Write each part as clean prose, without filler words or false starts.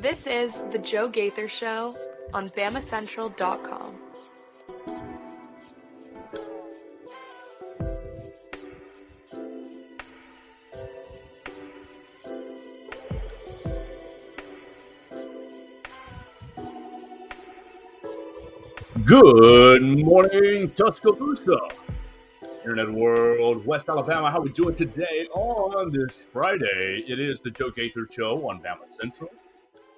This is The Joe Gaither Show on BamaCentral.com. Good morning, Tuscaloosa, Internet world, West Alabama. How we doing today on this Friday? It is the Joe Gaither Show on BamaCentral,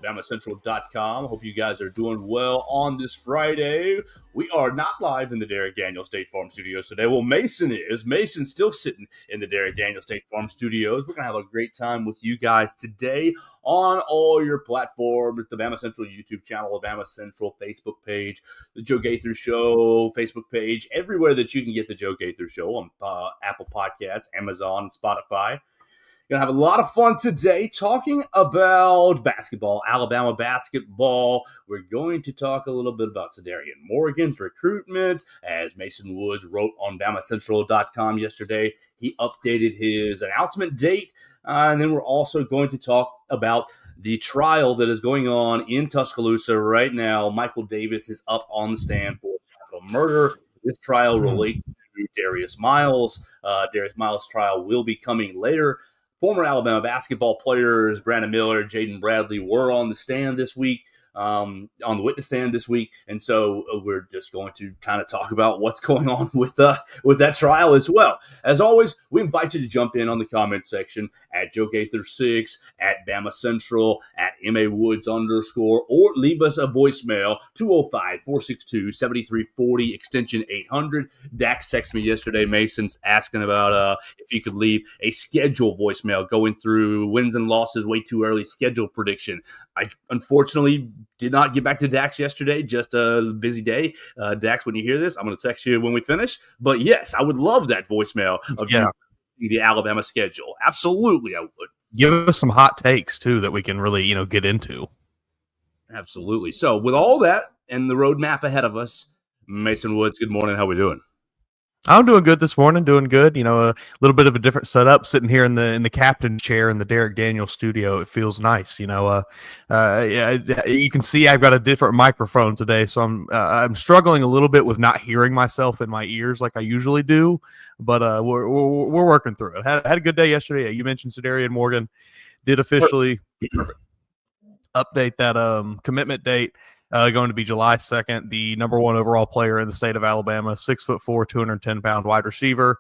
BamaCentral.com. Hope you guys are doing well on this Friday. We are not live in the Derek Daniel State Farm Studios today. Well, Mason is. Mason's still sitting in the Derek Daniel State Farm Studios. We're going to have a great time with you guys today on all your platforms, the BamaCentral YouTube channel, the BamaCentral Facebook page, the Joe Gaither Show Facebook page, everywhere that you can get the Joe Gaither Show on Apple Podcasts, Amazon, Spotify. Going to have a lot of fun today talking about basketball, Alabama basketball. We're going to talk a little bit about Cederian Morgan's recruitment. As Mason Woods wrote on BamaCentral.com yesterday, he updated his announcement date. And then we're also going to talk about the trial that is going on in Tuscaloosa right now. Michael Davis is up on the stand for capital murder. This trial relates to Darius Miles. Darius Miles' trial will be coming later. Former Alabama basketball players Brandon Miller, Jaden Bradley were on the stand this week, on the witness stand this week, and so we're just going to kind of talk about what's going on with that trial as well. As always, we invite you to jump in on the comment section at Joe Gaither 6, at BamaCentral, at MAWoods_, or leave us a voicemail, 205-462-7340, extension 800. Dax texted me yesterday, Mason's asking about if you could leave a schedule voicemail going through wins and losses way too early schedule prediction. I unfortunately did not get back to Dax yesterday, just a busy day. Dax, when you hear this, I'm going to text you when we finish. But yes, I would love that voicemail of the Alabama schedule. Absolutely, I would. Give us some hot takes, too, that we can really, get into. Absolutely. So with all that and the roadmap ahead of us, Mason Woods, good morning. How we doing? I'm doing good this morning, doing good. A little bit of a different setup, sitting here in the captain chair in the Derek Daniel studio. It feels nice, you can see I've got a different microphone today, so I'm struggling a little bit with not hearing myself in my ears like I usually do, but we're working through it. Had a good day yesterday. You mentioned Cederian Morgan did officially update that commitment date. Going to be July 2nd, the number one overall player in the state of Alabama, 6'4", 210-pound wide receiver.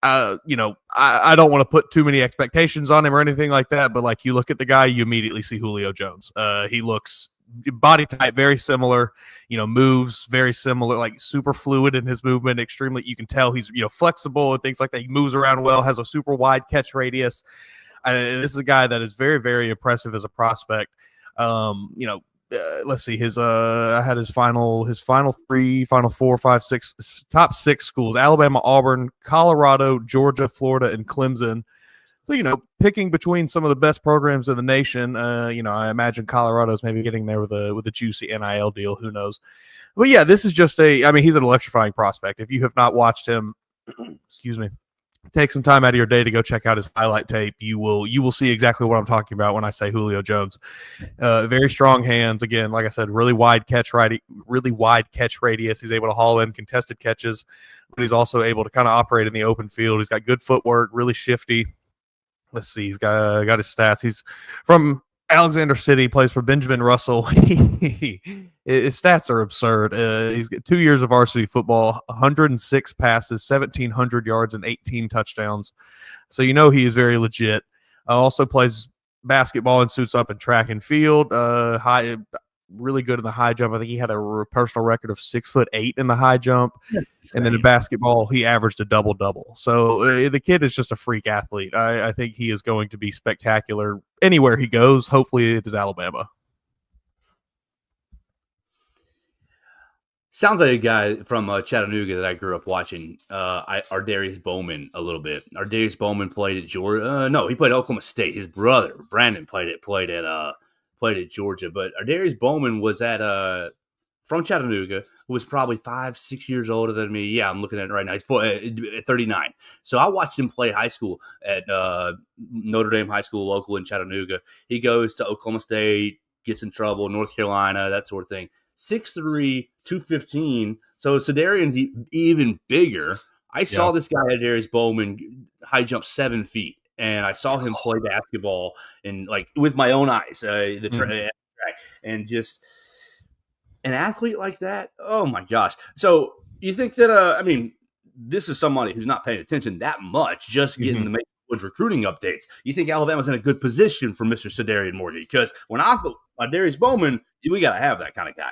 I don't want to put too many expectations on him or anything like that, but like you look at the guy, you immediately see Julio Jones. He looks body type very similar, moves very similar, like super fluid in his movement, extremely. You can tell he's flexible and things like that. He moves around well, has a super wide catch radius. This is a guy that is very, very impressive as a prospect. Let's see. I had his final 4, 5, 6 top 6 schools: Alabama, Auburn, Colorado, Georgia, Florida, and Clemson. So picking between some of the best programs in the nation. I imagine Colorado's maybe getting there with a juicy NIL deal. Who knows? But yeah, this is just he's an electrifying prospect. If you have not watched him, excuse me, take some time out of your day to go check out his highlight tape. You will see exactly what I'm talking about when I say Julio Jones. Very strong hands. Again, like I said, really wide catch radius. He's able to haul in contested catches, but he's also able to kind of operate in the open field. He's got good footwork, really shifty. Let's see. He's got his stats. He's from Alexander City, plays for Benjamin Russell. His stats are absurd. He's got 2 years of varsity football, 106 passes, 1,700 yards, and 18 touchdowns. So he is very legit. Also plays basketball and suits up in track and field. Really good in the high jump. I think he had a personal record of 6'8" in the high jump. And then in basketball, he averaged a double-double. So the kid is just a freak athlete. I think he is going to be spectacular anywhere he goes. Hopefully it is Alabama. Sounds like a guy from Chattanooga that I grew up watching. Darius Bowman a little bit. Darius Bowman played at Georgia. No, he played at Oklahoma State. His brother Brandon played at Georgia. But Darius Bowman was from Chattanooga, who was probably 5-6 years older than me. Yeah, I'm looking at it right now. He's 39. So I watched him play high school at Notre Dame High School, local in Chattanooga. He goes to Oklahoma State, gets in trouble, North Carolina, that sort of thing. 6'3", 215. So Cederian's even bigger. I saw this guy at Darius Bowman high jump 7 feet, and I saw him play basketball and like with my own eyes, the track, and just an athlete like that. Oh my gosh! So you think that? I mean, this is somebody who's not paying attention that much, just getting the Mason Woods recruiting updates. You think Alabama's in a good position for Mr. Cederian Morgan? Because when I thought Darius Bowman, we got to have that kind of guy.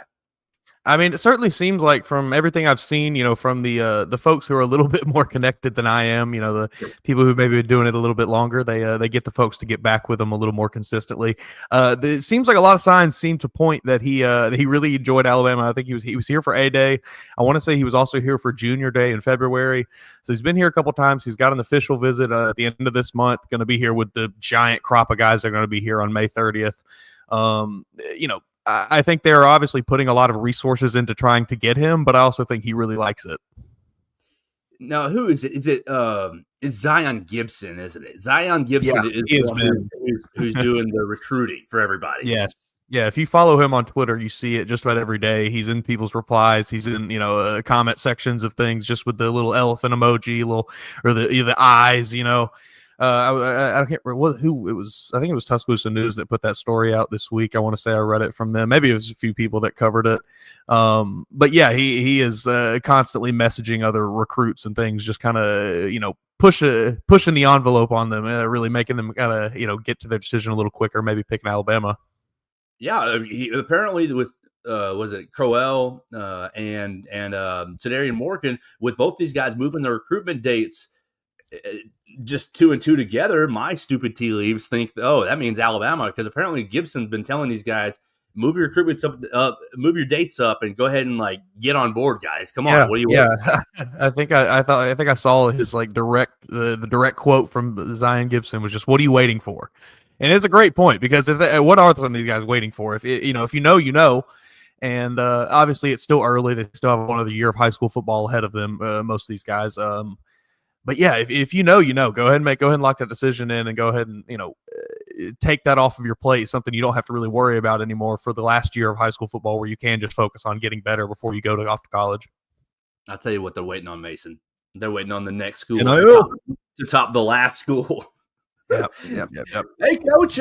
I mean, it certainly seems like from everything I've seen, from the folks who are a little bit more connected than I am, the people who maybe been doing it a little bit longer, they get the folks to get back with them a little more consistently. It seems like a lot of signs seem to point that he really enjoyed Alabama. I think he was here for A-Day. I want to say he was also here for Junior Day in February. So he's been here a couple times. He's got an official visit at the end of this month. Going to be here with the giant crop of guys that are going to be here on May 30th. I think they're obviously putting a lot of resources into trying to get him, but I also think he really likes it. Now, who is it? Is it it's Zion Gibson, isn't it? Zion Gibson is who's doing the recruiting for everybody. Yes. Yeah, if you follow him on Twitter, you see it just about every day. He's in people's replies. He's in comment sections of things, just with the little elephant emoji, or the eyes. I can't remember who it was. I think it was Tuscaloosa News that put that story out this week. I want to say I read it from them. Maybe it was a few people that covered it. But yeah, he is constantly messaging other recruits and things, just kind of pushing the envelope on them, really making them kind of get to their decision a little quicker. Maybe picking Alabama. Yeah, he apparently with was it Crowell and Cederian Morgan, with both these guys moving their recruitment dates. Just 2 and 2 together, my stupid tea leaves think, that means Alabama, because apparently Gibson's been telling these guys, move your recruitments up, move your dates up, and go ahead and get on board, guys. Come on, what do you want? I think I saw his direct the direct quote from Zion Gibson was just, "What are you waiting for?" And it's a great point, because what are some of these guys waiting for? If you know. And obviously it's still early. They still have another year of high school football ahead of them. Most of these guys. But yeah, if you know, go ahead and lock that decision in, and go ahead and take that off of your plate. Something you don't have to really worry about anymore for the last year of high school football, where you can just focus on getting better before you go off to college. I'll tell you what they're waiting on, Mason. They're waiting on the next school to top the last school. Yep. Hey, Coach,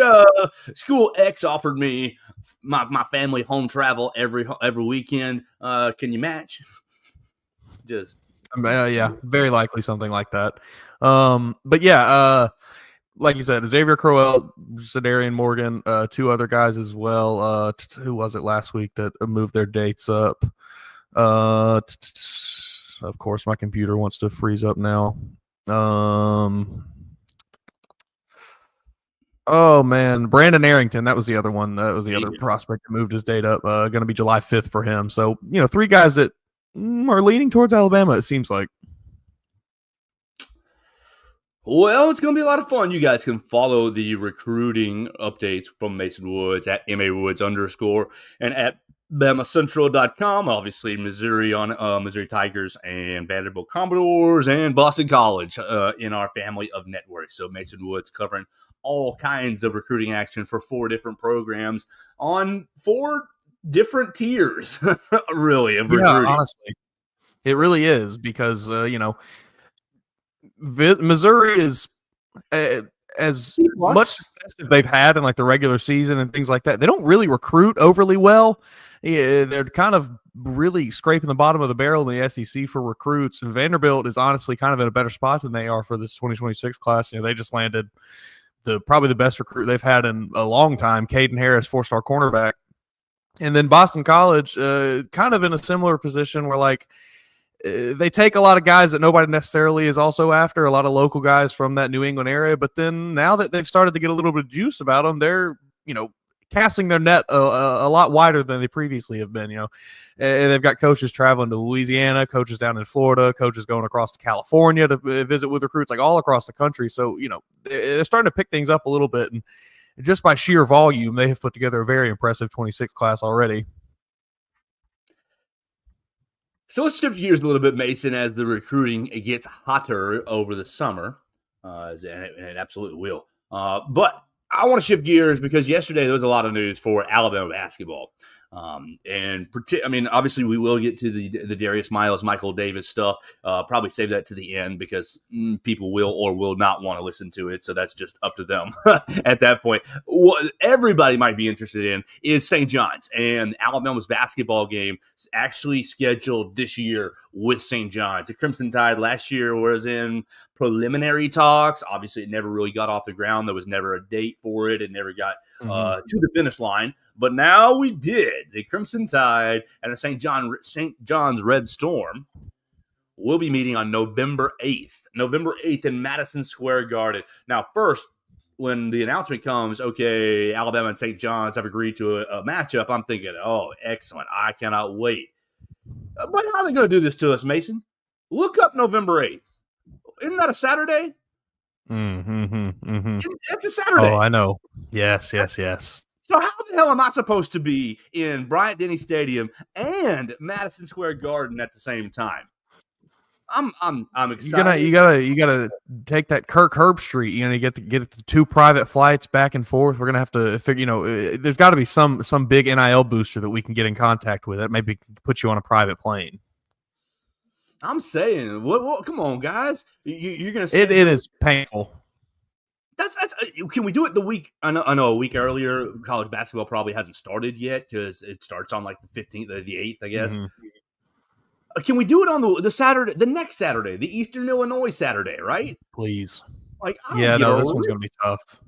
School X offered me my family home travel every weekend. Can you match? Just. Yeah, very likely something like that. But yeah, like you said, Xavier Crowell, Cederian Morgan, 2 other guys as well. Who was it last week that moved their dates up? Of course, my computer wants to freeze up now. Oh man, Brandon Arrington, that was the other one. That was the other prospect that moved his date up. Going to be July 5th for him. So 3 guys that are leaning towards Alabama, it seems like. Well, it's going to be a lot of fun. You guys can follow the recruiting updates from Mason Woods at MAWoods_ and at BamaCentral.com. Obviously, Missouri on Missouri Tigers and Vanderbilt Commodores and Boston College in our family of networks. So Mason Woods covering all kinds of recruiting action for 4 different programs on 4 different tiers, really, of recruiting. Yeah, honestly, it really is, because Missouri is as much success as they've had in the regular season and things like that. They don't really recruit overly well. Yeah, they're kind of really scraping the bottom of the barrel in the SEC for recruits, and Vanderbilt is honestly kind of in a better spot than they are for this 2026 class. They just landed probably the best recruit they've had in a long time, Caden Harris, 4-star cornerback. And then Boston College, kind of in a similar position where they take a lot of guys that nobody necessarily is also after, a lot of local guys from that New England area. But then now that they've started to get a little bit of juice about them, they're, casting their net a lot wider than they previously have been. And they've got coaches traveling to Louisiana, coaches down in Florida, coaches going across to California to visit with recruits, all across the country. So, they're starting to pick things up a little bit. And just by sheer volume, they have put together a very impressive 26 class already. So let's shift gears a little bit, Mason, as the recruiting gets hotter over the summer, and it absolutely will. But I want to shift gears because yesterday there was a lot of news for Alabama basketball. Obviously we will get to the Darius Miles, Michael Davis stuff. Probably save that to the end because people will or will not want to listen to it. So that's just up to them at that point. What everybody might be interested in is St. John's, and Alabama's basketball game is actually scheduled this year with St. John's. The Crimson Tide last year was in preliminary talks. Obviously, it never really got off the ground. There was never a date for it. It never got to the finish line. But now we did. The Crimson Tide and the St. John's Red Storm will be meeting on November 8th. November 8th in Madison Square Garden. Now, first, when the announcement comes, okay, Alabama and St. John's have agreed to a matchup, I'm thinking, oh, excellent. I cannot wait. But how are they going to do this to us, Mason? Look up November 8th. Isn't that a Saturday? It's a Saturday. Oh, I know. Yes. So how the hell am I supposed to be in Bryant-Denny Stadium and Madison Square Garden at the same time? I'm excited. You gotta take that Kirk Herbstreit. You get the 2 private flights back and forth. We're gonna have to figure. There's got to be some big NIL booster that we can get in contact with that maybe put you on a private plane. I'm saying, what? Come on, guys. You're gonna. It is painful. That's. Can we do it the week? I know a week earlier. College basketball probably hasn't started yet because it starts on like the 15th or the 8th, I guess. Can we do it on the Saturday, the next Saturday, the Eastern Illinois Saturday, right? Please. This one's gonna be tough.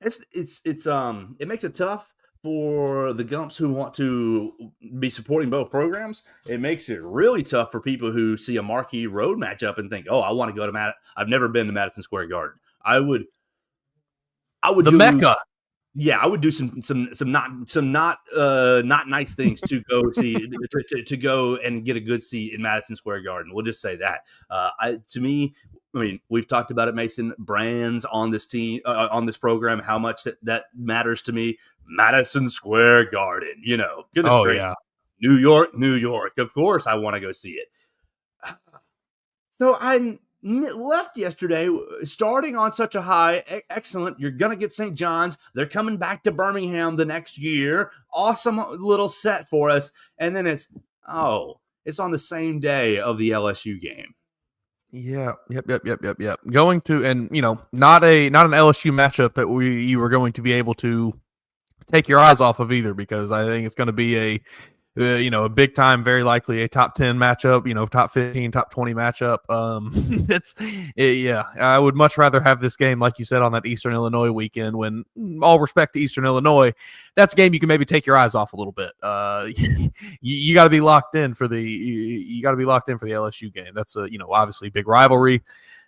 It makes it tough for the Gumps who want to be supporting both programs. It makes it really tough for people who see a marquee road matchup and think, "Oh, I want to go to I've never been to Madison Square Garden. I would the Mecca." Yeah, I would do some not nice things to go see to go and get a good seat in Madison Square Garden. We'll just say that. We've talked about it, Mason. Brands on this team, on this program, how much that matters to me. Madison Square Garden, goodness gracious. Yeah. New York. Of course, I want to go see it. So I left yesterday starting on such a high. Excellent. You're going to get St. John's. They're coming back to Birmingham the next year. Awesome little set for us. And then it's on the same day of the LSU game. Yeah. Yep. Going to, and not an LSU matchup that you were going to be able to take your eyes off of either, because I think it's going to be a big time, very likely a top 10 matchup, top 15, top 20 matchup. I would much rather have this game, like you said, on that Eastern Illinois weekend, when, all respect to Eastern Illinois, that's a game you can maybe take your eyes off a little bit. You got to be locked in for the LSU game. That's obviously big rivalry,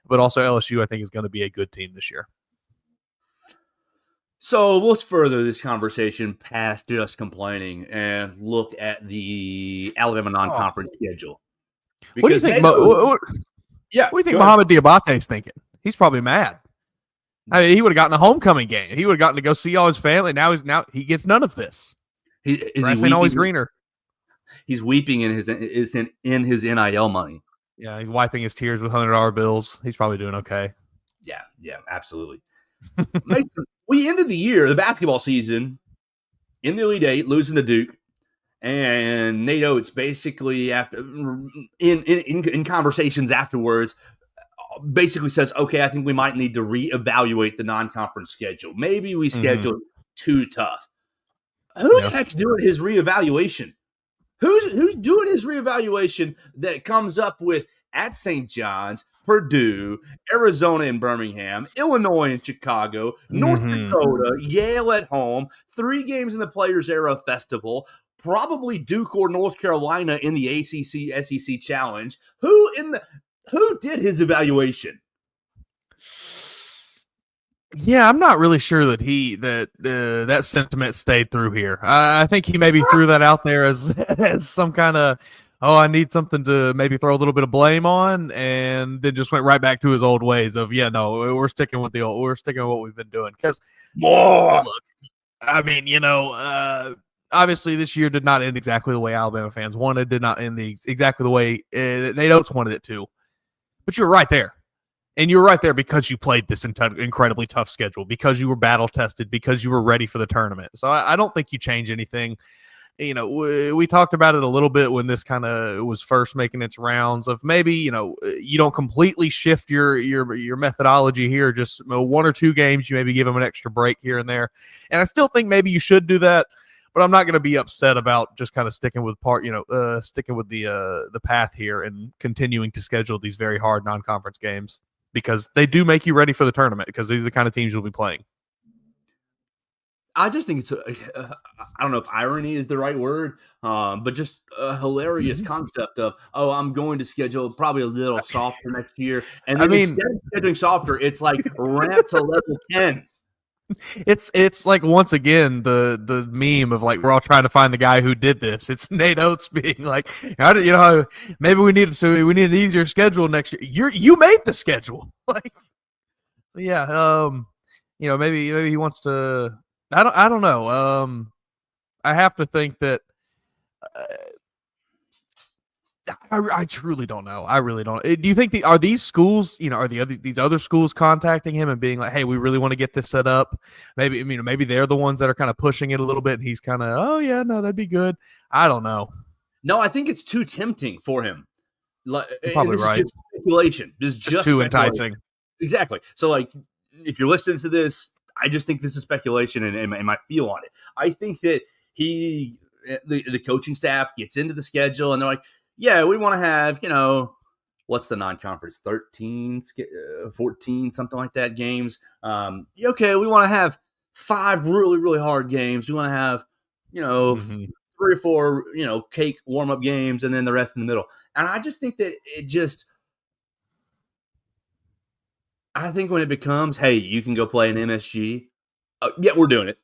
but also LSU, I think, is going to be a good team this year. So let's further this conversation past just complaining and look at the Alabama non-conference schedule. What do you think? What do you think Mohamed Diabate's thinking? He's probably mad. I mean, he would have gotten a homecoming game. He would have gotten to go see all his family. Now he gets none of this. Grass ain't always greener. He's weeping in his NIL money. Yeah, he's wiping his tears with $100 bills. He's probably doing okay. Yeah, absolutely. We ended the year, the basketball season, in the Elite Eight, losing to Duke, and Nate Oates basically after in conversations afterwards basically says, "Okay, I think we might need to reevaluate the non-conference schedule. Maybe we scheduled too tough." Who's heck's doing his reevaluation? Who's doing his reevaluation that comes up with at St. John's, Purdue, Arizona and Birmingham, Illinois and Chicago, North Dakota, Yale at home, 3 games in the Players Era Festival, probably Duke or North Carolina in the ACC SEC Challenge. Who did his evaluation? Yeah, I'm not really sure that that sentiment stayed through here. I think he maybe threw that out there as some kind of, I need something to maybe throw a little bit of blame on, and then just went right back to his old ways of, we're sticking with what we've been doing. Because, look, I mean, obviously this year did not end exactly the way Alabama fans wanted, did not end exactly the way Nate Oates wanted it to. But you're right there. And you're right there because you played this incredibly tough schedule, because you were battle tested, because you were ready for the tournament. So I don't think you change anything. You know, we talked about it a little bit when this kind of was first making its rounds of maybe, you know, you don't completely shift your methodology here. Just one or two games, you maybe give them an extra break here and there. And I still think maybe you should do that. But I'm not going to be upset about just kind of sticking with sticking with the path here and continuing to schedule these very hard non-conference games, because they do make you ready for the tournament, because these are the kind of teams you'll be playing. I just think it's I don't know if irony is the right word, but just a hilarious concept of, oh, I'm going to schedule probably a little softer next year. And then instead of scheduling softer, it's like ramp to level 10. It's like, once again, the meme of like, we're all trying to find the guy who did this. It's Nate Oates being like, maybe we need an easier schedule next year. You made the schedule. Like, yeah, maybe he wants to. I don't know. I have to think that. I truly don't know. I really don't. Do you think are these schools, these other schools contacting him and being like, hey, we really want to get this set up? Maybe they're the ones that are kind of pushing it a little bit, and he's kind of, oh yeah, no, that'd be good. I don't know. No, I think it's too tempting for him. You're probably this right. Is just speculation. This is just too enticing. Exactly. So, like, if you're listening to this, I just think this is speculation and my feel on it. I think that the coaching staff gets into the schedule and they're like, yeah, we want to have, what's the non-conference, 13, 14, something like that, games. Okay, we want to have 5 really, really hard games. We want to have, 3 or 4, cake warm-up games, and then the rest in the middle. And I just think that I think when it becomes, hey, you can go play an MSG, yeah, we're doing it.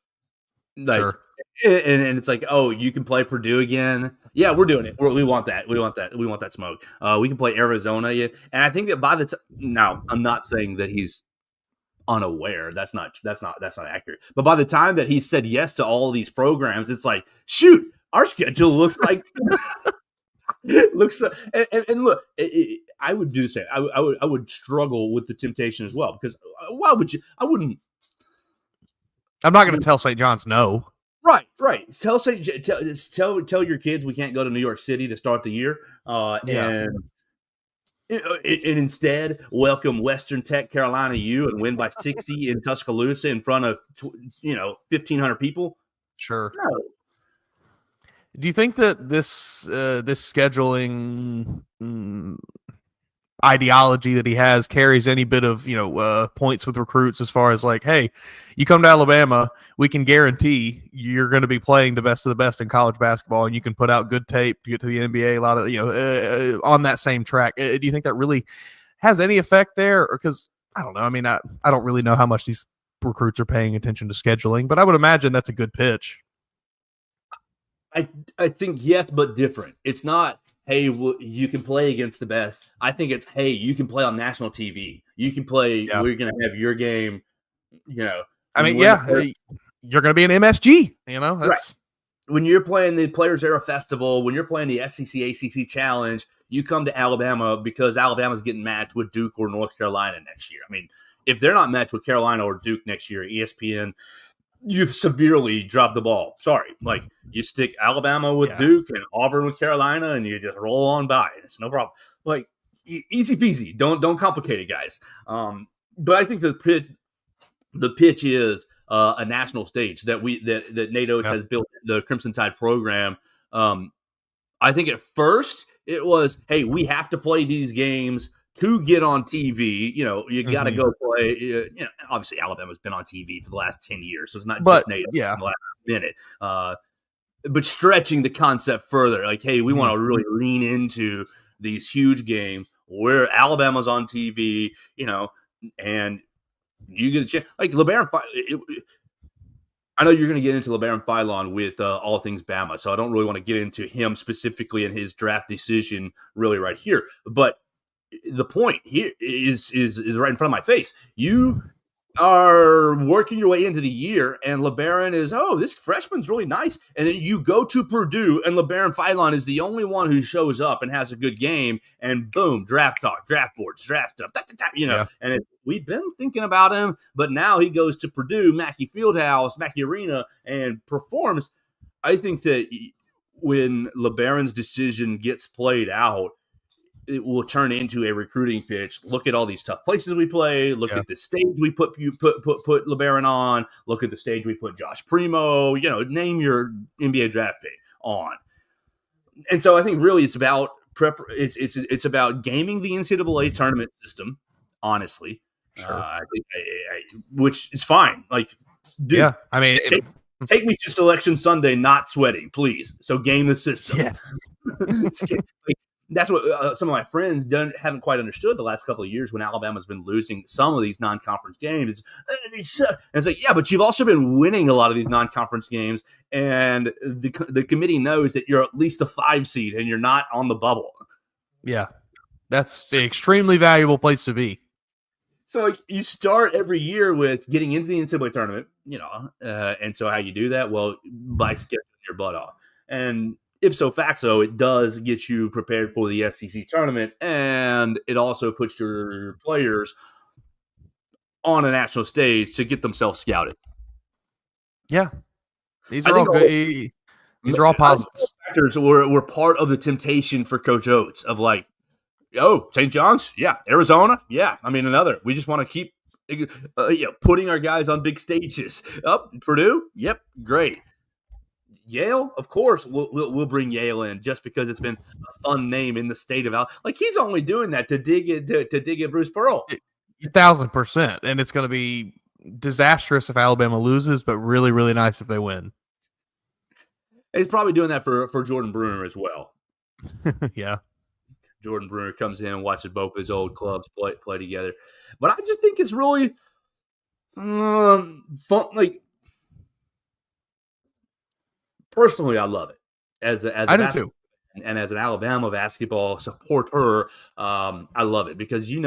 Like, sure. And it's like, oh, you can play Purdue again. Yeah, we're doing it. We want that. We want that. We want that smoke. We can play Arizona. Yeah. And I think that by the time, now, I'm not saying that he's unaware. That's not accurate. But by the time that he said yes to all of these programs, it's like, shoot, our schedule looks like and look, I would do the same. I would struggle with the temptation as well, because why would you? I wouldn't. I'm not going to tell St. John's no. Right. Tell your kids we can't go to New York City to start the year, and instead welcome Western Tech Carolina U and win by 60 in Tuscaloosa in front of 1,500 people. Sure. No. Do you think that this scheduling ideology that he has carries any bit of points with recruits, as far as like, hey, you come to Alabama, we can guarantee you're going to be playing the best of the best in college basketball, and you can put out good tape to get to the NBA, a lot of on that same track? Do you think that really has any effect there? Because I don't know. I mean, I don't really know how much these recruits are paying attention to scheduling, but I would imagine that's a good pitch. I think yes, but different. It's not, hey, you can play against the best. I think it's, hey, you can play on national TV. You can play. Yeah. We're going to have your game. I mean, yeah, you're going to be an MSG. That's right. When you're playing the Players Era Festival, when you're playing the SEC ACC Challenge, you come to Alabama because Alabama's getting matched with Duke or North Carolina next year. I mean, if they're not matched with Carolina or Duke next year, ESPN, you've severely dropped the ball. Sorry. Like, you stick Alabama with Duke and Auburn with Carolina, and you just roll on by. It's no problem. Like, easy peasy. Don't complicate it, guys. But I think the pitch is a national stage that Nate Oates has built the Crimson Tide program. I think at first it was, hey, we have to play these games to get on TV. You got to go play. Obviously Alabama's been on TV for the last 10 years, so it's not just Nate in the last minute. But stretching the concept further, like, hey, we want to really lean into these huge games where Alabama's on TV, and you get a chance. Like LeBaron, I know you're going to get into LeBaron Philon with all things Bama, so I don't really want to get into him specifically and his draft decision really right here. But the point here is right in front of my face. You are working your way into the year, and LeBaron is, this freshman's really nice. And then you go to Purdue, and LeBaron Philon is the only one who shows up and has a good game, and boom, draft talk, draft boards, draft stuff, And we've been thinking about him, but now he goes to Purdue, Mackey Fieldhouse, Mackey Arena, and performs. I think that when LeBaron's decision gets played out, it will turn into a recruiting pitch. Look at all these tough places we play. Look at the stage we put LeBaron on. Look at the stage we put Josh Primo. Name your NBA draft pick on. And so I think really it's about it's about gaming the NCAA tournament system. Honestly, Sure. Which is fine. Like, dude, yeah, I mean, take me to Selection Sunday, not sweating, please. So game the system. Yes. That's what some of my friends haven't quite understood the last couple of years when Alabama's been losing some of these non-conference games. And it's like, yeah, but you've also been winning a lot of these non-conference games, and the committee knows that you're at least a 5 seed and you're not on the bubble. Yeah, that's an extremely valuable place to be. So you start every year with getting into the NCAA tournament, and so how you do that? Well, by scheduling your butt off. And ipso facto, it does get you prepared for the SEC tournament, and it also puts your players on a national stage to get themselves scouted. Yeah, these are all good. These are all positives. Factors were part of the temptation for Coach Oates of like, St. John's, yeah, Arizona, yeah. I mean, we just want to keep putting our guys on big stages. Purdue, yep, great. Yale, of course, we'll bring Yale in just because it's been a fun name in the state of Like, he's only doing that to dig at Bruce Pearl. 1,000%, and it's going to be disastrous if Alabama loses, but really, really nice if they win. He's probably doing that for Jordan Bruner as well. Yeah, Jordan Bruner comes in and watches both his old clubs play together. But I just think it's really fun. Like, personally, I love it. I do too. And as an Alabama basketball supporter, I love it because it's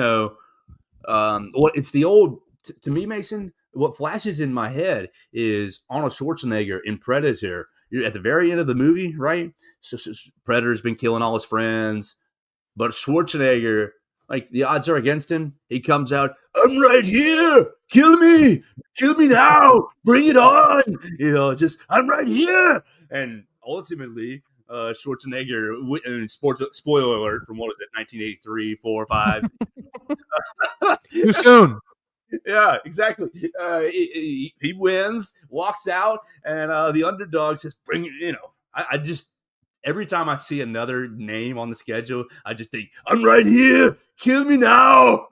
the old to me, Mason. What flashes in my head is Arnold Schwarzenegger in Predator. You're at the very end of the movie, right? So Predator's been killing all his friends, but Schwarzenegger, like, the odds are against him. He comes out, I'm right here. Kill me now. Bring it on. I'm right here. And ultimately, Schwarzenegger, spoiler alert from what was it, 1983, 4, 5. Too soon. Yeah, exactly. He wins, walks out, and the underdog says, "Bring it." I just every time I see another name on the schedule, I just think, "I'm right here. Kill me now."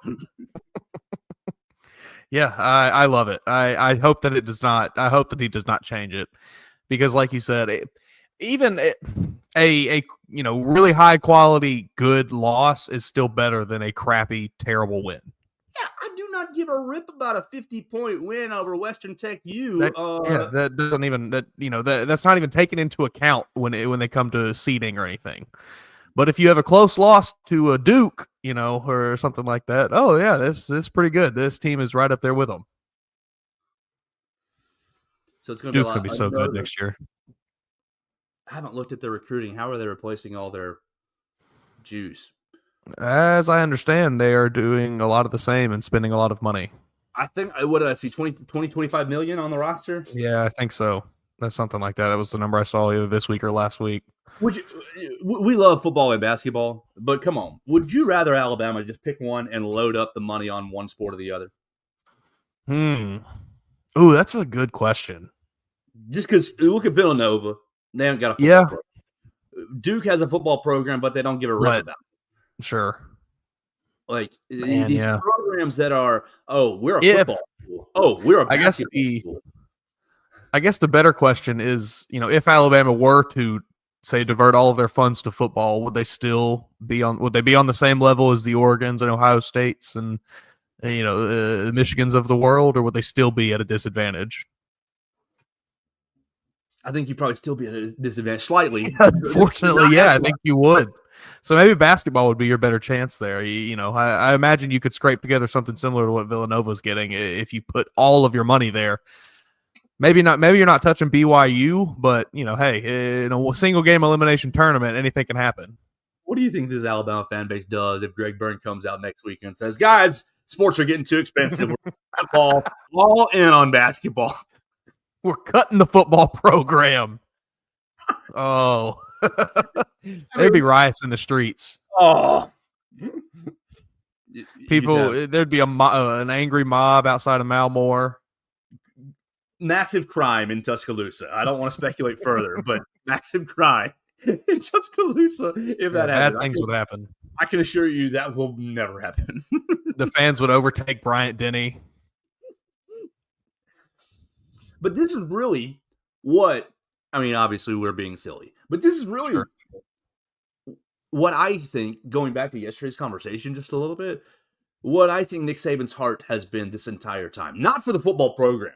Yeah, I love it. I hope that it does not. I hope that he does not change it, because, like you said, even a really high quality good loss is still better than a crappy terrible win. Yeah, I do not give a rip about a 50-point win over Western Tech U. That doesn't even that's not even taken into account when they come to seeding or anything. But if you have a close loss to a Duke, or something like that, oh yeah, this is pretty good. This team is right up there with them. So it's going to be Duke's going to be so good next year. I haven't looked at their recruiting. How are they replacing all their juice? As I understand, they are doing a lot of the same and spending a lot of money. I think, what did I see, 25 million on the roster? Yeah, I think so. That's something like that. That was the number I saw either this week or last week. We love football and basketball, but come on. Would you rather Alabama just pick one and load up the money on one sport or the other? Ooh, that's a good question. Just because, look at Villanova. They haven't got a football program. Duke has a football program, but they don't give a rip about it. Sure. Like, these programs that are, we're a football school. We're a basketball school. I guess the better question is, if Alabama were to, say, divert all of their funds to football, would they be on the same level as the Oregons and Ohio States and, the Michigans of the world, or would they still be at a disadvantage? I think you'd probably still be at a disadvantage slightly. Unfortunately, yeah, I think you would. So maybe basketball would be your better chance there. I imagine you could scrape together something similar to what Villanova's getting if you put all of your money there. Maybe not. Maybe you're not touching BYU, but hey, in a single game elimination tournament, anything can happen. What do you think this Alabama fan base does if Greg Byrne comes out next week and says, "Guys, sports are getting too expensive. We're football, all in on basketball. We're cutting the football program." Oh, there'd be riots in the streets. Oh, There'd be an angry mob outside of Malmore. Massive crime in Tuscaloosa. I don't want to speculate further, but massive crime in Tuscaloosa. If that happens, bad things would happen. I can assure you that will never happen. The fans would overtake Bryant Denny. But this is really what, I mean, obviously we're being silly, but this is really what I think, going back to yesterday's conversation just a little bit, what I think Nick Saban's heart has been this entire time. Not for the football program,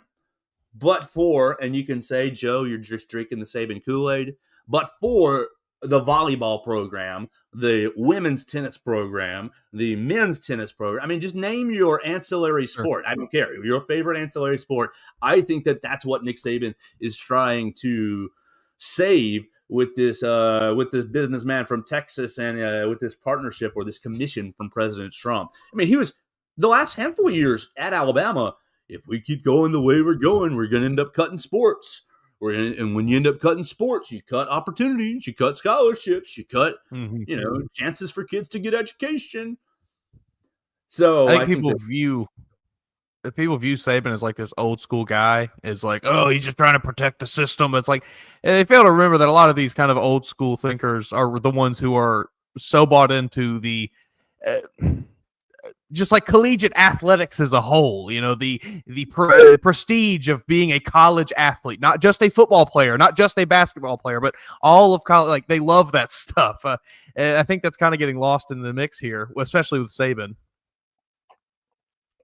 but for, and you can say, Joe, you're just drinking the Saban Kool-Aid, but for the volleyball program, the women's tennis program, the men's tennis program. I mean, just name your ancillary sport. I don't care. Your favorite ancillary sport. I think that that's what Nick Saban is trying to save with this businessman from Texas and with this partnership or this commission from President Trump. I mean, he was the last handful of years at Alabama. If we keep going the way we're going to end up cutting sports. And when you end up cutting sports, you cut opportunities, you cut scholarships, you cut, chances for kids to get education. So I think people view Saban as like this old school guy. Is like, oh, he's just trying to protect the system. It's like they fail to remember that a lot of these kind of old school thinkers are the ones who are so bought into the just like collegiate athletics as a whole, the prestige of being a college athlete, not just a football player, not just a basketball player, but all of college. Like, they love that stuff. And I think that's kind of getting lost in the mix here, especially with Saban.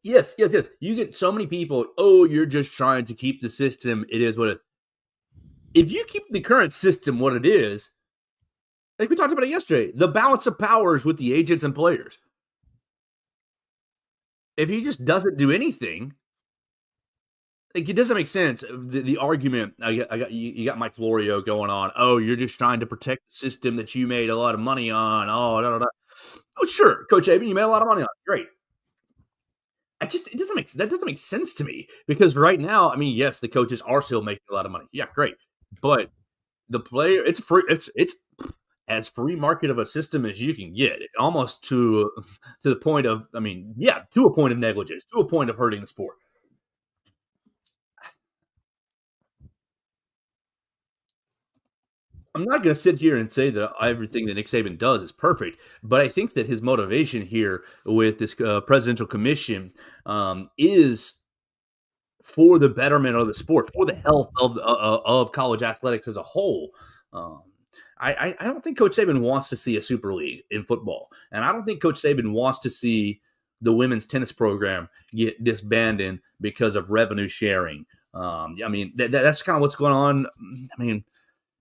Yes. You get so many people, oh, you're just trying to keep the system. It is what it is. If you keep the current system what it is, like we talked about it yesterday, the balance of powers with the agents and players. If he just doesn't do anything, like, it doesn't make sense. The argument, you got Mike Florio going on. Oh, you're just trying to protect the system that you made a lot of money on. Oh, no. Oh, sure, Coach Saban, you made a lot of money on. Great. That doesn't make sense to me, because right now, I mean, yes, the coaches are still making a lot of money. Yeah, great, but the player, it's free. It's as free market of a system as you can get, almost to the point of, to a point of negligence, to a point of hurting the sport. I'm not going to sit here and say that everything that Nick Saban does is perfect, but I think that his motivation here with this presidential commission is for the betterment of the sport, for the health of college athletics as a whole. I don't think Coach Saban wants to see a super league in football, and I don't think Coach Saban wants to see the women's tennis program get disbanded because of revenue sharing. That's kind of what's going on. I mean,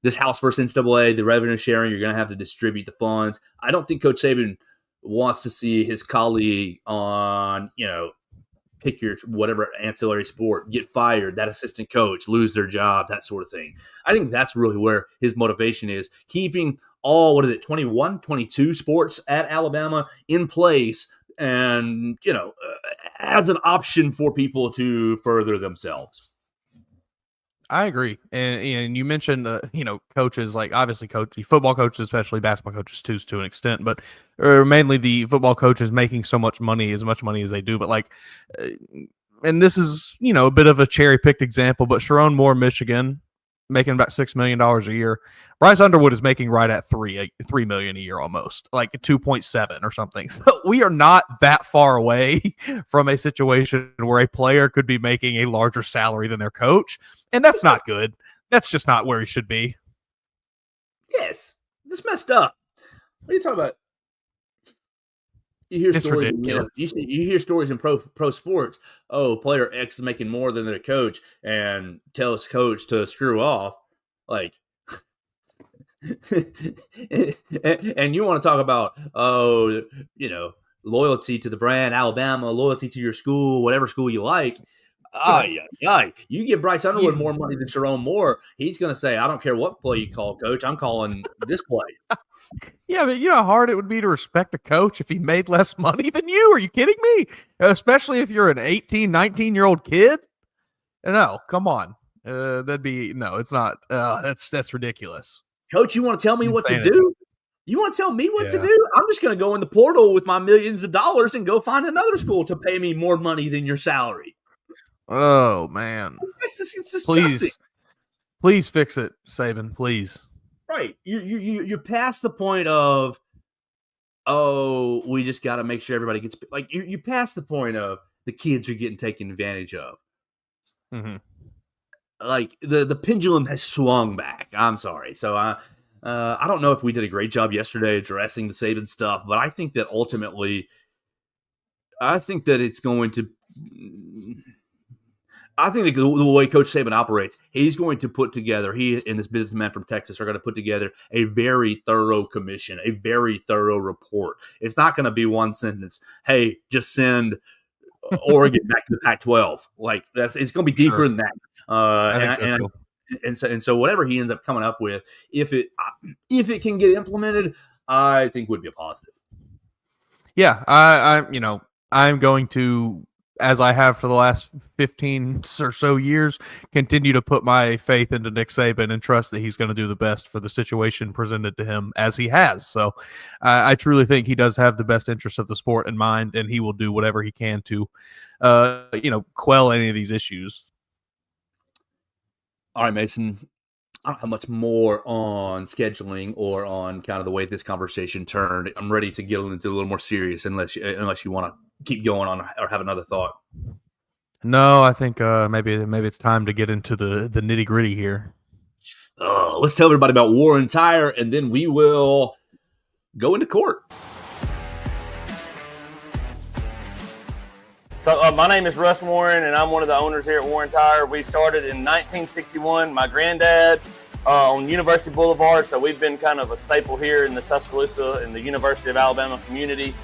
this House versus NCAA, the revenue sharing, you're going to have to distribute the funds. I don't think Coach Saban wants to see his colleague on, pick your whatever ancillary sport, get fired, that assistant coach, lose their job, that sort of thing. I think that's really where his motivation is, keeping all, 21, 22 sports at Alabama in place and, as an option for people to further themselves. I agree. And you mentioned, coaches, like obviously football coaches, especially basketball coaches too, to an extent, but mainly the football coaches making so much money, as much money as they do. But and this is, a bit of a cherry picked example, but Sharon Moore, Michigan, making about $6 million a year. Bryce Underwood is making right at $3 million a year, almost like 2.7 or something. So we are not that far away from a situation where a player could be making a larger salary than their coach. And that's not good. That's just not where he should be. Yes. This messed up. What are you talking about? You hear It's stories. ridiculous. You hear stories in pro sports. Oh, player X is making more than their coach, and tells coach to screw off. Like, and you want to talk about, loyalty to the brand, Alabama, loyalty to your school, whatever school you like. You give Bryce Underwood more money than Sharon Moore, he's going to say, I don't care what play you call, coach. I'm calling this play. Yeah, but you know how hard it would be to respect a coach if he made less money than you? Are you kidding me? Especially if you're an 18, 19-year-old kid? No, come on. It's not. That's ridiculous. Coach, you want to tell me what to do? You want to tell me what to Yeah. do? I'm just going to go in the portal with my millions of dollars and go find another school to pay me more money than your salary. Oh, man. It's disgusting. Please fix it, Saban, please. Right. You're past the point of, we just got to make sure everybody gets, like, you past the point of the kids are getting taken advantage of. Mm-hmm. Like, the pendulum has swung back. I'm sorry. So I don't know if we did a great job yesterday addressing the Saban stuff, but I think that ultimately, it's going to, I think the way Coach Saban operates, he's going to put together, he and this businessman from Texas are going to put together a very thorough commission, a very thorough report. It's not going to be one sentence, hey, just send Oregon back to the Pac-12. Like, it's going to be deeper than that. I think so. And so whatever he ends up coming up with, if it can get implemented, I think would be a positive. Yeah, I'm going to, as I have for the last 15 or so years, continue to put my faith into Nick Saban and trust that he's going to do the best for the situation presented to him, as he has. So I truly think he does have the best interest of the sport in mind, and he will do whatever he can to, quell any of these issues. All right, Mason, I don't have much more on scheduling or on kind of the way this conversation turned. I'm ready to get into a little more serious unless you want to keep going on or have another thought. No, I think maybe it's time to get into the nitty-gritty here. Let's tell everybody about Warren Tire, and then we will go into court. So my name is Russ Warren, and I'm one of the owners here at Warren Tire. We started in 1961. My granddad on University Boulevard, so we've been kind of a staple here in the Tuscaloosa and the University of Alabama community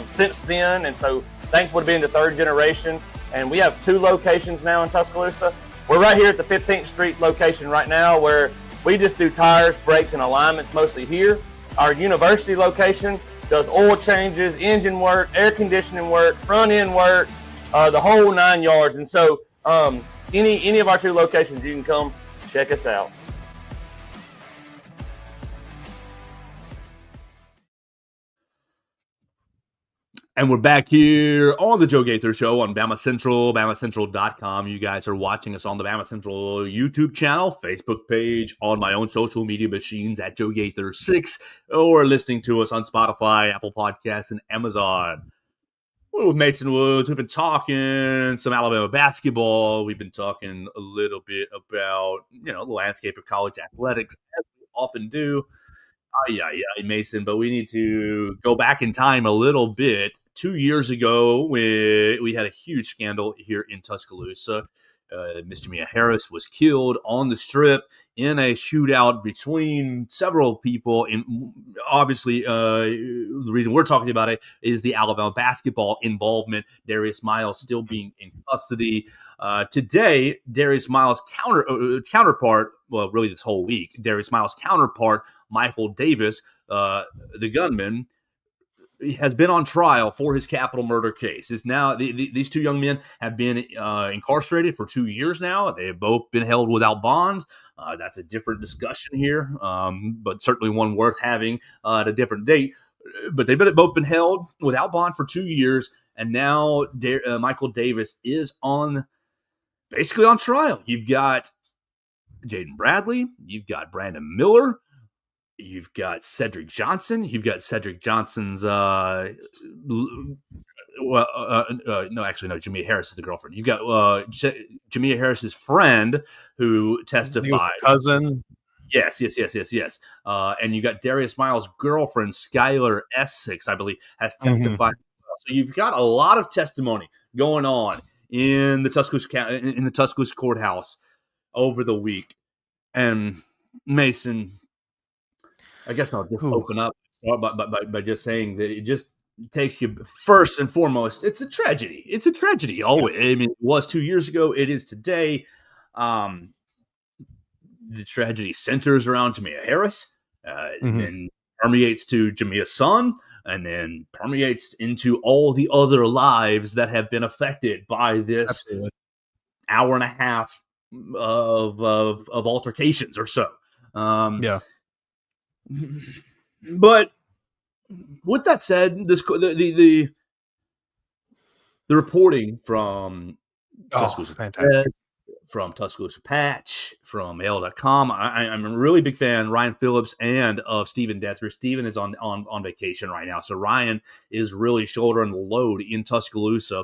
since then. And so thankful to be in the third generation. And we have 2 locations now in Tuscaloosa. We're right here at the 15th Street location right now, where we just do tires, brakes, and alignments mostly here. Our university location does oil changes, engine work, air conditioning work, front end work, the whole 9 yards. And so any of our 2 locations, you can come check us out. And we're back here on the Joe Gaither Show on BamaCentral, BamaCentral.com. You guys are watching us on the BamaCentral YouTube channel, Facebook page, on my own social media machines at Joe Gaither 6, or listening to us on Spotify, Apple Podcasts, and Amazon. We're with Mason Woods. We've been talking some Alabama basketball. We've been talking a little bit about, the landscape of college athletics, as we often do. Yeah, Mason, but we need to go back in time a little bit. 2 years ago, we had a huge scandal here in Tuscaloosa. Miss Jamia Harris was killed on the Strip in a shootout between several people. And obviously, the reason we're talking about it is the Alabama basketball involvement. Darius Miles still being in custody. Today, Darius Miles' counterpart, well, really this whole week, Darius Miles' counterpart, Michael Davis, the gunman, has been on trial for his capital murder case. Is now these 2 young men have been incarcerated for 2 years now. They have both been held without bond. That's a different discussion here, but certainly one worth having at a different date. But they've both been held without bond for 2 years, and now Michael Davis is basically on trial. You've got Jaden Bradley, you've got Brandon Miller, you've got Cedric Johnson. You've got Cedric Johnson's. Jamia Harris is the girlfriend. You've got Jamia Harris's friend who testified. Cousin. Yes. And you got Darius Miles' girlfriend, Skylar Essex, I believe, has testified. Mm-hmm. So you've got a lot of testimony going on in the Tuscaloosa courthouse over the week. And Mason, I guess I'll just open up by just saying that it just takes you first and foremost. It's a tragedy. It's a tragedy. Oh, I mean, it was 2 years ago. It is today. The tragedy centers around Jamia Harris, and then permeates to Jamia's son, and then permeates into all the other lives that have been affected by this hour and a half of altercations or so. But with that said, the reporting from fantastic. From Tuscaloosa Patch, from AL.com. I'm a really big fan, Ryan Phillips, and of Stephen Dether. Stephen is on vacation right now, so Ryan is really shouldering the load in Tuscaloosa,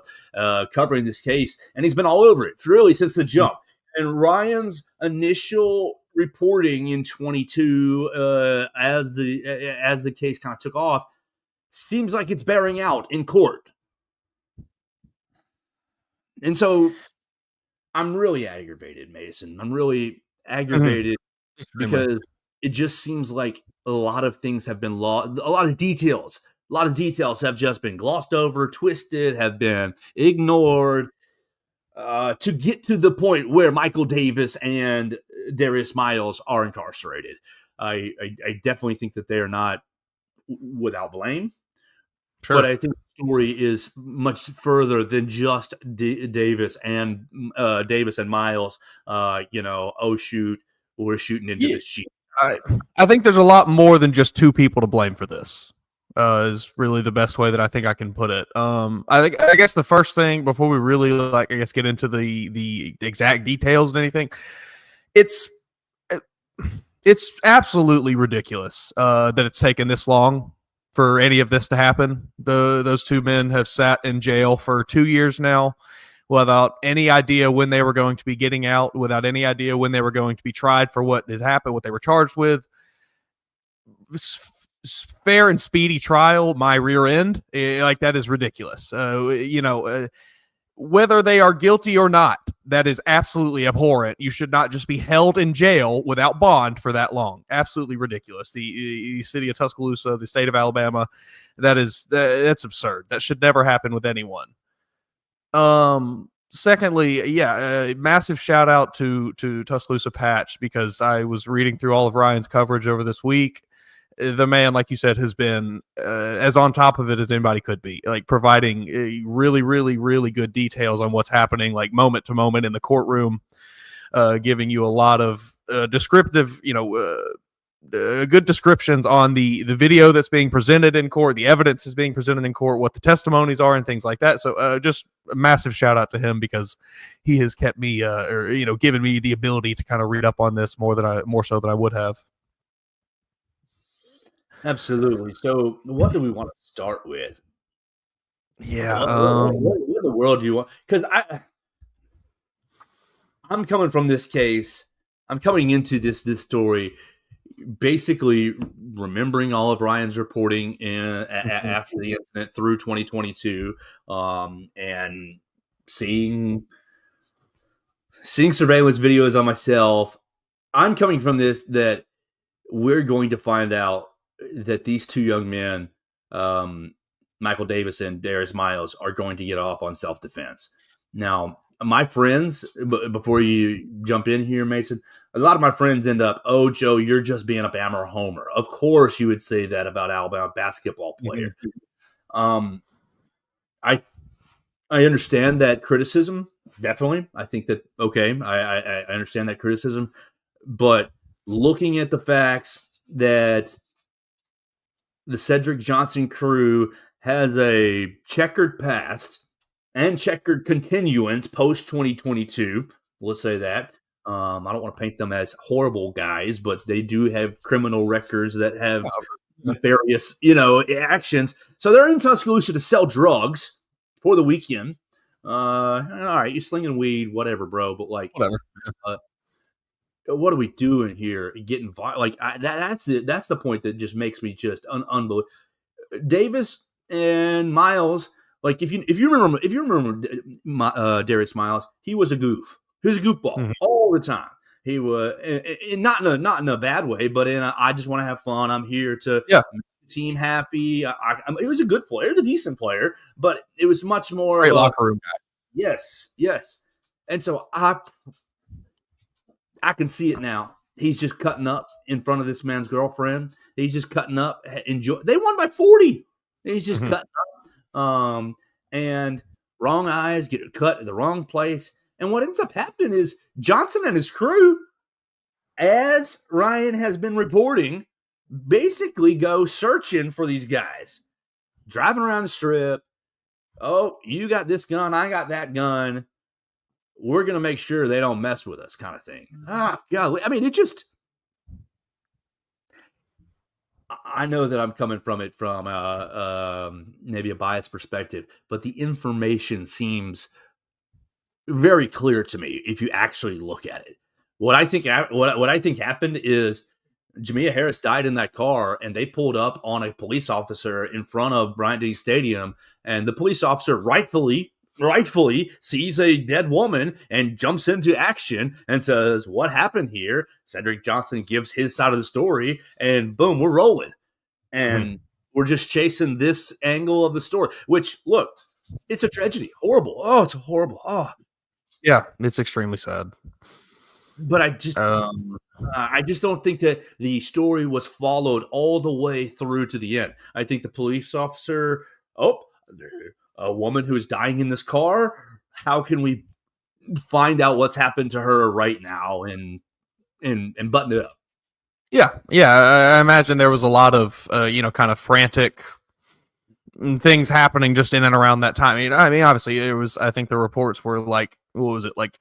covering this case, and he's been all over it really since the jump. And Ryan's initial reporting in 22, as the case kind of took off, seems like it's bearing out in court, and so I'm really aggravated, Mason. I'm really aggravated because it just seems like a lot of things have been lost. A lot of details have just been glossed over, twisted, have been ignored to get to the point where Michael Davis and Darius Miles are incarcerated. I definitely think that they are not without blame. Sure. But I think the story is much further than just Davis and Miles. Oh shoot, we're shooting into this sheet. I think there's a lot more than just two people to blame for this. Is really the best way that I think I can put it. I guess the first thing before we really get into the exact details and anything, it's absolutely ridiculous that it's taken this long for any of this to happen. Those two men have sat in jail for 2 years now without any idea when they were going to be getting out, without any idea when they were going to be tried for what has happened, what they were charged with. Fair and speedy trial, my rear end, that is ridiculous. Whether they are guilty or not, that is absolutely abhorrent. You should not just be held in jail without bond for that long. Absolutely ridiculous. The city of Tuscaloosa, the state of Alabama, that's absurd. That should never happen with anyone. Secondly, massive shout out to Tuscaloosa Patch, because I was reading through all of Ryan's coverage over this week. The man, like you said, has been as on top of it as anybody could be, providing really, really, really good details on what's happening, moment to moment in the courtroom, giving you a lot of descriptive, good descriptions on the video that's being presented in court, the evidence is being presented in court, what the testimonies are, and things like that. So just a massive shout out to him, because he has kept me, given me the ability to kind of read up on this more so than I would have. Absolutely. So what do we want to start with? Yeah. What in the world do you want? Because I'm coming from this case. I'm coming into this story basically remembering all of Ryan's reporting after the incident through 2022, and seeing surveillance videos on myself. I'm coming from this that we're going to find out that these two young men, Michael Davis and Darius Miles, are going to get off on self-defense. Now, my friends, before you jump in here, Mason, a lot of my friends end up, oh, Joe, you're just being a Bama homer. Of course you would say that about Alabama basketball player. I understand that criticism, definitely. I think that, okay, I understand that criticism. But looking at the facts that the Cedric Johnson crew has a checkered past and checkered continuance post 2022. Let's say that. I don't want to paint them as horrible guys, but they do have criminal records that have nefarious, actions. So they're in Tuscaloosa to sell drugs for the weekend. All right, you're slinging weed, whatever, bro. But whatever. What are we doing here? Getting that's the point that just makes me just unbelievable. Davis and Miles, if you remember Darius Miles, he was a goof. He was a goofball all the time. He was not in a bad way, but I just want to have fun. I'm here to Yeah. make the team happy. He was a good player, he was a decent player, but it was much more Great of locker room guy. yes. And so I can see it now. He's just cutting up in front of this man's girlfriend. He's just cutting up. Enjoy. They won by 40. He's just cutting up. And wrong eyes get cut in the wrong place. And what ends up happening is Johnson and his crew, as Ryan has been reporting, basically go searching for these guys. Driving around the strip. Oh, you got this gun. I got that gun. We're going to make sure they don't mess with us, kind of thing. God. I mean, it just... I know that I'm coming from it from maybe a biased perspective, but the information seems very clear to me if you actually look at it. What I think happened is Jamia Harris died in that car, and they pulled up on a police officer in front of Bryant-Denny Stadium, and the police officer rightfully sees a dead woman and jumps into action and says, "What happened here?" Cedric Johnson gives his side of the story, and boom, we're rolling. And we're just chasing this angle of the story, which, look, it's a tragedy. Horrible. Oh, it's horrible. Oh. Yeah, it's extremely sad. But I just don't think that the story was followed all the way through to the end. I think the police officer, a woman who is dying in this car, how can we find out what's happened to her right now and button it up? Yeah. I imagine there was a lot of kind of frantic things happening just in and around that time. I mean, obviously, it was. I think the reports were like, what was it, like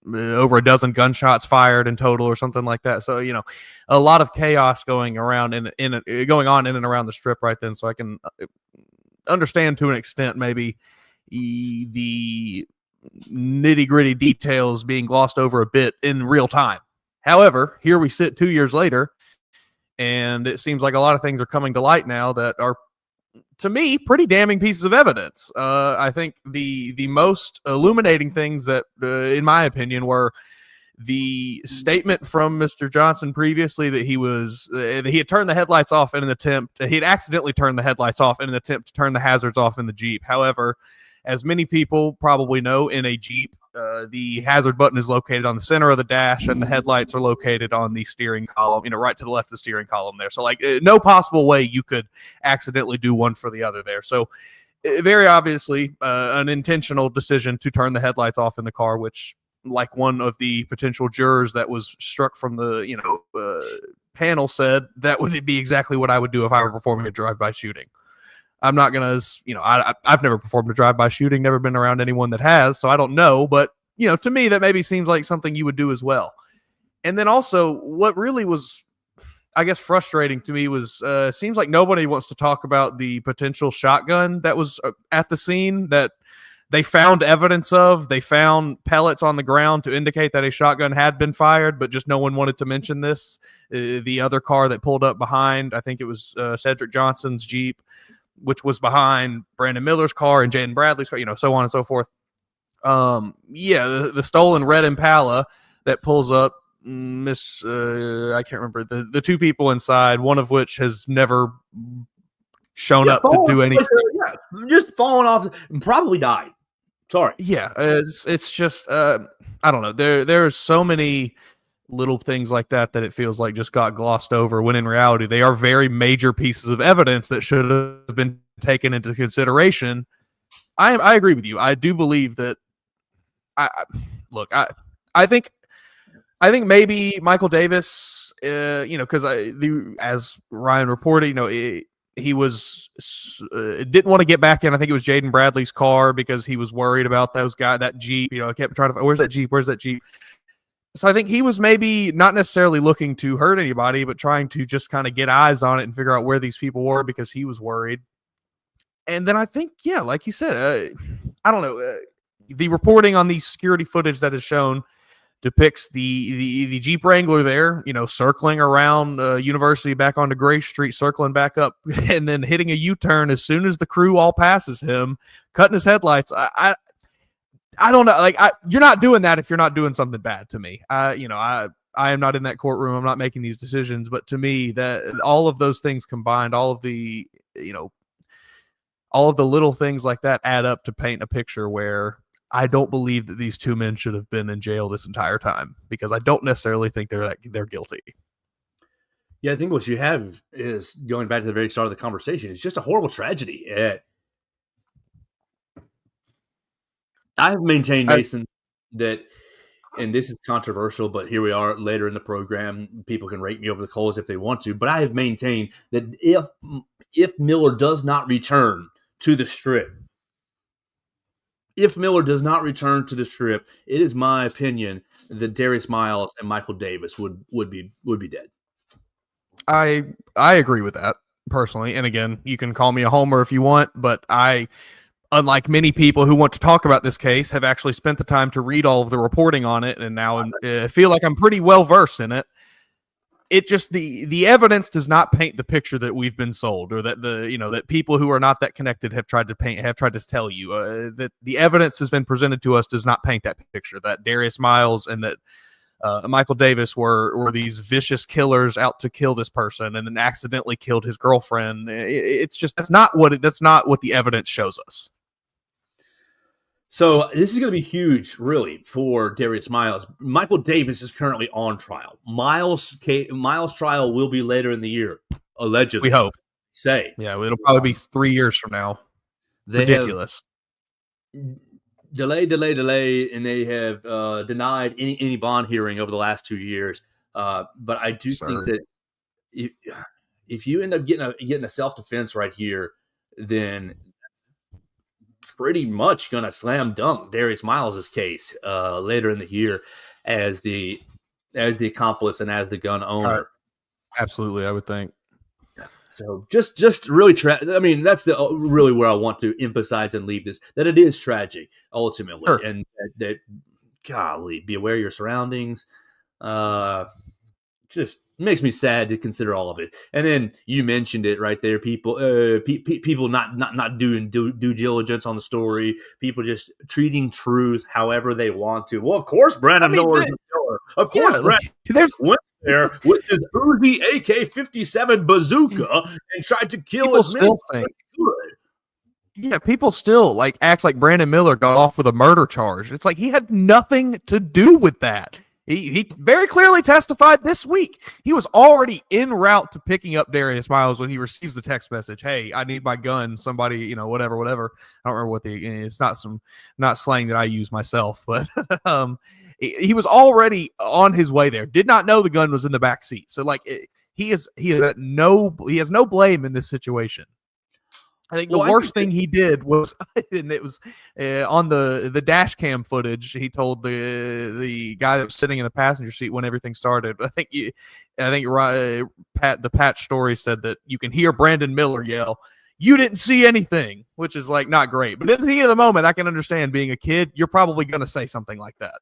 over a dozen gunshots fired in total, or something like that. So a lot of chaos going around going on in and around the strip right then. So I can understand to an extent maybe the nitty-gritty details being glossed over a bit in real time. However, here we sit 2 years later, and it seems like a lot of things are coming to light now that are, to me, pretty damning pieces of evidence. I think the most illuminating things that, in my opinion, were the statement from Mr. Johnson previously that he had turned the headlights off in an attempt. He had accidentally turned the headlights off in an attempt to turn the hazards off in the Jeep. However, as many people probably know, in a Jeep, the hazard button is located on the center of the dash, and the headlights are located on the steering column, right to the left of the steering column there. So, no possible way you could accidentally do one for the other there. So, very obviously, an intentional decision to turn the headlights off in the car, which, like one of the potential jurors that was struck from the panel said, that would be exactly what I would do if I were performing a drive-by shooting. I'm not going to, I've never performed a drive-by shooting, never been around anyone that has, so I don't know. But, to me, that maybe seems like something you would do as well. And then also, what really was, I guess, frustrating to me was, seems like nobody wants to talk about the potential shotgun that was at the scene that they found evidence of. They found pellets on the ground to indicate that a shotgun had been fired, but just no one wanted to mention this. The other car that pulled up behind, I think it was Cedric Johnson's Jeep, which was behind Brandon Miller's car and Jaden Bradley's car, so on and so forth. The stolen red Impala that pulls up, I can't remember the two people inside, one of which has never shown up to do anything. Just fallen off and probably died. Sorry. Yeah, it's just I don't know. There's so many little things like that it feels like just got glossed over, when in reality they are very major pieces of evidence that should have been taken into consideration. I agree with you. I do believe that. I think maybe Michael Davis, because as Ryan reported, he was didn't want to get back in. I think it was Jaden Bradley's car because he was worried about that Jeep. I kept trying to, where's that Jeep? So I think he was maybe not necessarily looking to hurt anybody, but trying to just kind of get eyes on it and figure out where these people were because he was worried. And then I think, like you said, I don't know, the reporting on the security footage that is shown depicts the Jeep Wrangler there, circling around University back onto Gray Street, circling back up, and then hitting a U-turn as soon as the crew all passes him, cutting his headlights. I don't know. Like, you're not doing that if you're not doing something bad to me. I am not in that courtroom. I'm not making these decisions. But to me, that all of those things combined, all of the little things like that add up to paint a picture where I don't believe that these two men should have been in jail this entire time, because I don't necessarily think they're guilty. Yeah, I think what you have is, going back to the very start of the conversation, it's just a horrible tragedy. I have maintained, Mason, that, and this is controversial, but here we are later in the program. People can rake me over the coals if they want to, but I have maintained that if Miller does not return to the Strip, it is my opinion that Darius Miles and Michael Davis would be dead. I agree with that personally. And again, you can call me a homer if you want, but I, unlike many people who want to talk about this case, have actually spent the time to read all of the reporting on it, and now feel like I'm pretty well versed in it. It just, the evidence does not paint the picture that we've been sold, or that that people who are not that connected have tried to tell you. That the evidence has been presented to us does not paint that picture. That Darius Miles and that Michael Davis were these vicious killers out to kill this person, and then accidentally killed his girlfriend. It's just, that's not what the evidence shows us. So this is going to be huge, really, for Darius Miles. Michael Davis is currently on trial. Miles' trial will be later in the year, allegedly. We hope. Yeah, it'll probably be 3 years from now. Ridiculous. Delay, and they have denied any bond hearing over the last 2 years. But I do think that if you end up getting a self-defense right here, then pretty much going to slam dunk Darius Miles' case later in the year as the accomplice and as the gun owner. Absolutely, I would think. So just really, I mean, that's really where I want to emphasize and leave this, that it is tragic ultimately. Sure. And that, golly, be aware of your surroundings. Just makes me sad to consider all of it. And then you mentioned it right there. People not doing due diligence on the story. People just treating truth however they want to. Well, of course, Brandon Miller is a killer. Of course, Brandon went there with his Uzi AK-57 bazooka and tried to kill as many as he could. Yeah, people still act like Brandon Miller got off with a murder charge. It's like he had nothing to do with that. He very clearly testified this week. He was already en route to picking up Darius Miles when he receives the text message. Hey, I need my gun. Somebody, whatever. I don't remember it's not slang that I use myself, but he was already on his way there. Did not know the gun was in the back seat. So he has no blame in this situation. I think the worst thing he did was, and it was on the dash cam footage. He told the guy that was sitting in the passenger seat when everything started. I think the Pat story said that you can hear Brandon Miller yell, "You didn't see anything," which is not great. But at the heat of the moment, I can understand, being a kid, you're probably going to say something like that.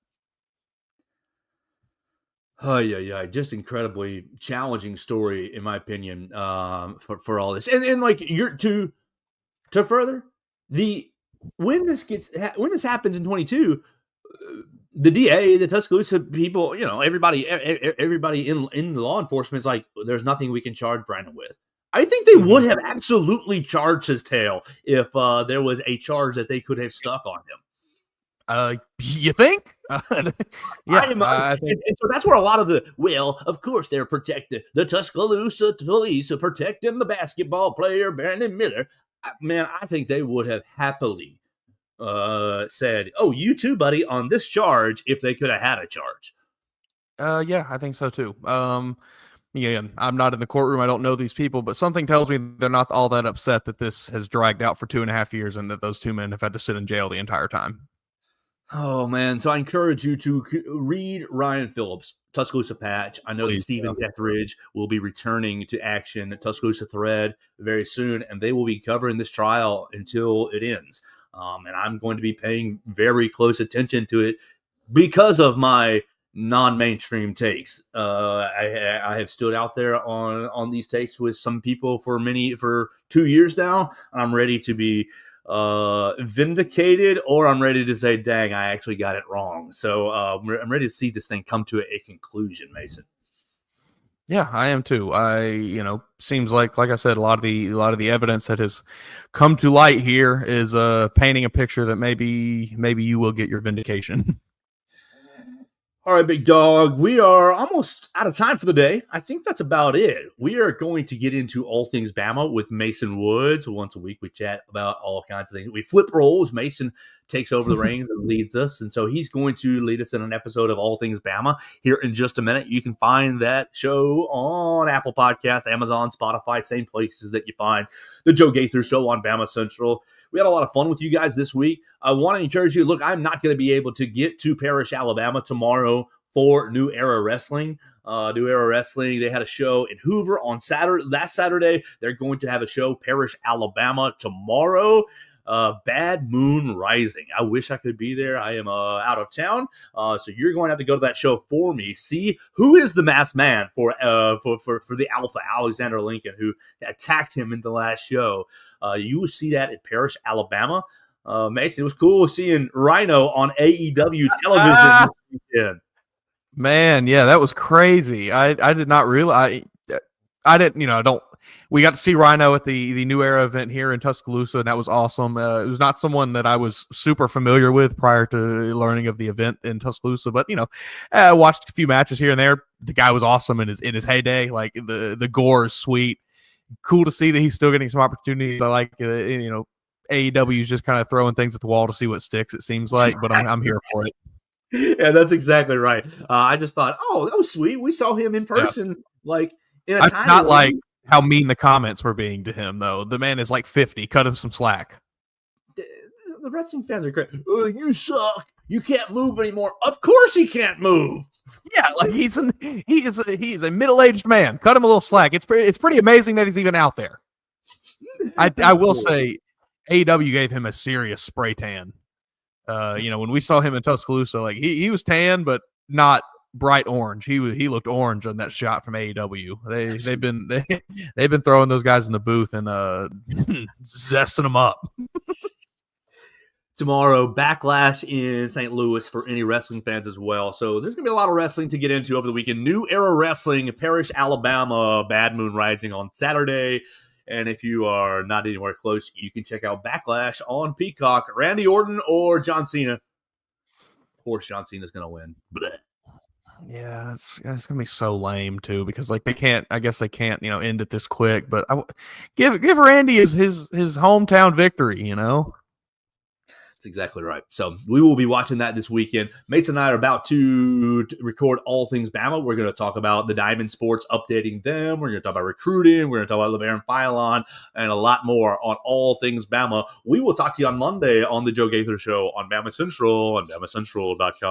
Oh yeah, just incredibly challenging story, in my opinion, for all this, and you're to further when this happens in 22, the DA, the Tuscaloosa people, everybody in law enforcement is like, there's nothing we can charge Brandon with. I think they would have absolutely charged his tail if there was a charge that they could have stuck on him. You think? I think. And so that's where a lot of of course they're protecting the Tuscaloosa police are protecting the basketball player Brandon Miller. Man, I think they would have happily said, "Oh, you too, buddy," on this charge if they could have had a charge. Yeah, I think so too. Yeah, I'm not in the courtroom. I don't know these people, but something tells me they're not all that upset that this has dragged out for 2.5 years and that those two men have had to sit in jail the entire time. Oh, man. So I encourage you to read Ryan Phillips' Tuscaloosa Patch. I know that Stephen Etheridge will be returning to action at Tuscaloosa Thread very soon, and they will be covering this trial until it ends. And I'm going to be paying very close attention to it because of my non-mainstream takes. I have stood out there on these takes with some people for 2 years now. I'm ready to be vindicated, or I'm ready to say, dang, I actually got it wrong. So I'm ready to see this thing come to a conclusion, Mason. Yeah, I am too. Seems like I said, a lot of the evidence that has come to light here is painting a picture that maybe you will get your vindication. All right, big dog. We are almost out of time for the day. I think that's about it. We are going to get into all things Bama with Mason Woods. Once a week, we chat about all kinds of things. We flip roles. Mason takes over the reins and leads us. And so he's going to lead us in an episode of All Things Bama here in just a minute. You can find that show on Apple Podcast, Amazon, Spotify, same places that you find the Joe Gaither Show on BamaCentral. We had a lot of fun with you guys this week. I want to encourage you. Look, I'm not going to be able to get to Parrish, Alabama tomorrow for New Era Wrestling. New Era Wrestling, they had a show in Hoover on last Saturday. They're going to have a show, Parrish, Alabama, tomorrow. Bad Moon Rising. I wish I could be there. I am out of town, so you're going to have to go to that show for me. See who is the masked man for the Alpha, Alexander Lincoln, who attacked him in the last show. You will see that at Parrish, Alabama. Mason, it was cool seeing Rhino on AEW television this weekend. Man, yeah, that was crazy. I did not realize. I didn't. We got to see Rhino at the New Era event here in Tuscaloosa, and that was awesome. It was not someone that I was super familiar with prior to learning of the event in Tuscaloosa, but I watched a few matches here and there. The guy was awesome in his heyday. Like the gore is sweet. Cool to see that he's still getting some opportunities. I like AEW is just kind of throwing things at the wall to see what sticks. It seems like, but I'm here for it. Yeah, that's exactly right. I just thought, oh, that was sweet. We saw him in person, like in a time. Not like how mean the comments were being to him, though. The man is like 50. Cut him some slack. The wrestling fans are great. Oh, you suck. You can't move anymore. Of course he can't move. Yeah, like he is a middle-aged man. Cut him a little slack. It's pretty amazing that he's even out there. I will say, AEW gave him a serious spray tan. When we saw him in Tuscaloosa, like he was tan, but not bright orange. He looked orange on that shot from AEW. They've been throwing those guys in the booth and zesting them up. Tomorrow, Backlash in St. Louis for any wrestling fans as well. So there's going to be a lot of wrestling to get into over the weekend. New Era Wrestling, Parrish, Alabama, Bad Moon Rising on Saturday. And if you are not anywhere close, you can check out Backlash on Peacock. Randy Orton or John Cena. Of course, John Cena's going to win. Blech. Yeah, it's gonna be so lame too, because like they can't end it this quick. But give Randy his hometown victory. That's exactly right. So we will be watching that this weekend. Mason and I are about to record All Things Bama. We're going to talk about the Diamond Sports, updating them. We're going to talk about recruiting. We're going to talk about LeBaron Philon and a lot more on All Things Bama. We will talk to you on Monday on the Joe Gaither Show on BamaCentral and BamaCentral.com.